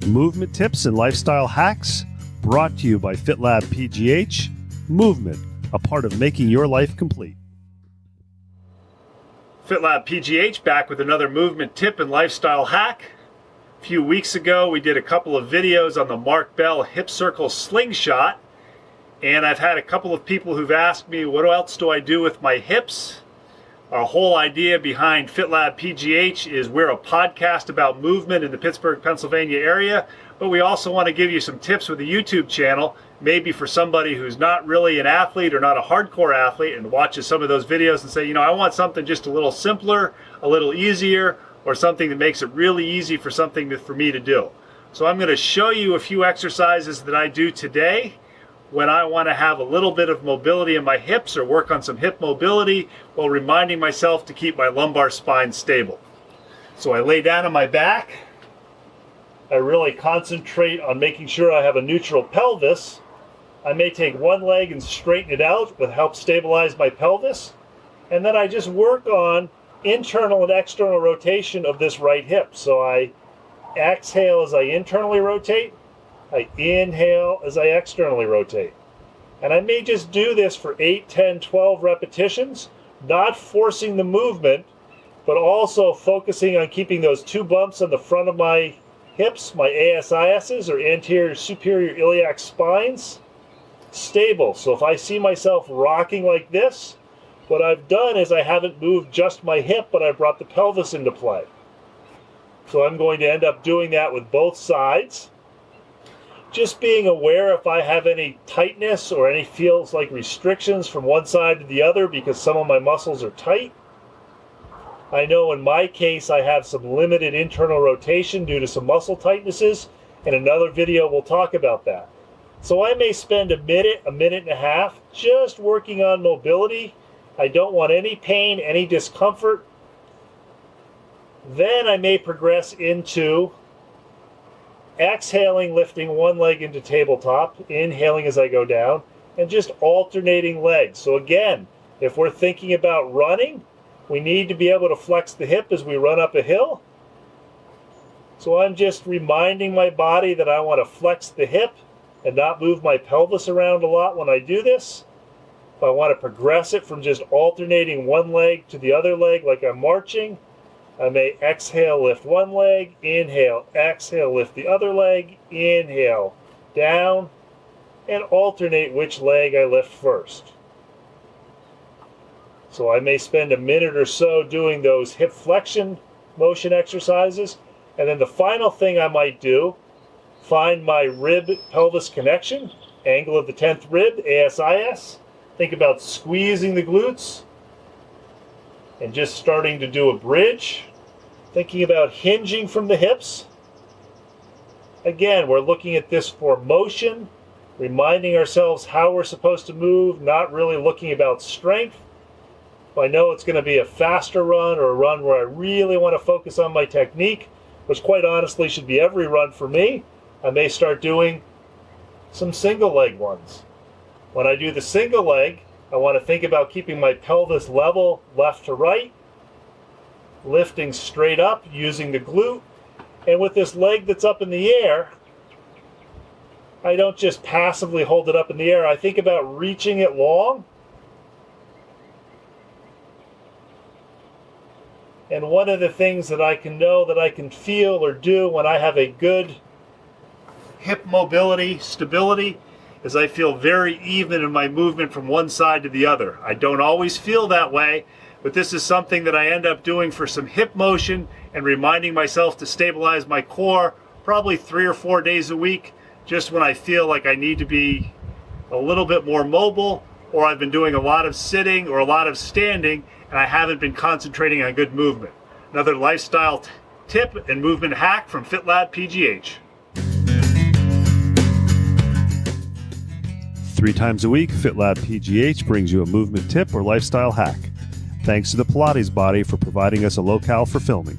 Movement tips and lifestyle hacks brought to you by FitLabPGH. Movement, a part of making your life complete. FitLabPGH back with another movement tip and lifestyle hack. A few weeks ago we did a couple of videos on the Mark Bell hip circle slingshot, and I've had a couple of people who've asked me what else do I do with my hips. Our whole idea behind FitLabPGH is we're a podcast about movement in the Pittsburgh, Pennsylvania area, but we also want to give you some tips with a YouTube channel, maybe for somebody who's not really an athlete or not a hardcore athlete and watches some of those videos and say, I want something just a little simpler, a little easier, or something that makes it really easy for for me to do. So I'm going to show you a few exercises that I do today when I want to have a little bit of mobility in my hips or work on some hip mobility while reminding myself to keep my lumbar spine stable. So I lay down on my back. I really concentrate on making sure I have a neutral pelvis. I may take one leg and straighten it out with help stabilize my pelvis. And then I just work on internal and external rotation of this right hip. So I exhale as I internally rotate. I inhale as I externally rotate. And I may just do this for 8, 10, 12 repetitions, not forcing the movement, but also focusing on keeping those two bumps on the front of my hips, my ASISs, or anterior superior iliac spines, stable. So if I see myself rocking like this, what I've done is I haven't moved just my hip, but I've brought the pelvis into play. So I'm going to end up doing that with both sides. Just being aware if I have any tightness or any feels like restrictions from one side to the other because some of my muscles are tight. I know in my case I have some limited internal rotation due to some muscle tightnesses. In another video we'll talk about that. So I may spend a minute and a half just working on mobility. I don't want any pain, any discomfort. Then I may progress into exhaling, lifting one leg into tabletop, inhaling as I go down, and just alternating legs. So again, if we're thinking about running, we need to be able to flex the hip as we run up a hill. So I'm just reminding my body that I want to flex the hip and not move my pelvis around a lot when I do this. If I want to progress it from just alternating one leg to the other leg like I'm marching, I may exhale, lift one leg, inhale, exhale, lift the other leg, inhale, down, and alternate which leg I lift first. So I may spend a minute or so doing those hip flexion motion exercises, and then the final thing I might do, find my rib-pelvis connection, angle of the 10th rib, ASIS. Think about squeezing the glutes, and just starting to do a bridge, thinking about hinging from the hips. Again, we're looking at this for motion, reminding ourselves how we're supposed to move, not really looking about strength. If I know it's going to be a faster run or a run where I really want to focus on my technique, which quite honestly should be every run for me, I may start doing some single leg ones. When I do the single leg, I want to think about keeping my pelvis level left to right, lifting straight up using the glute, and with this leg that's up in the air, I don't just passively hold it up in the air. I think about reaching it long. And one of the things that I can know that I can feel or do when I have a good hip mobility, stability, is I feel very even in my movement from one side to the other. I don't always feel that way, but this is something that I end up doing for some hip motion and reminding myself to stabilize my core probably 3 or 4 days a week, just when I feel like I need to be a little bit more mobile, or I've been doing a lot of sitting or a lot of standing and I haven't been concentrating on good movement. Another lifestyle tip and movement hack from FitLabPGH. 3 times a week, FitLabPGH brings you a movement tip or lifestyle hack. Thanks to the Pilates Body for providing us a locale for filming.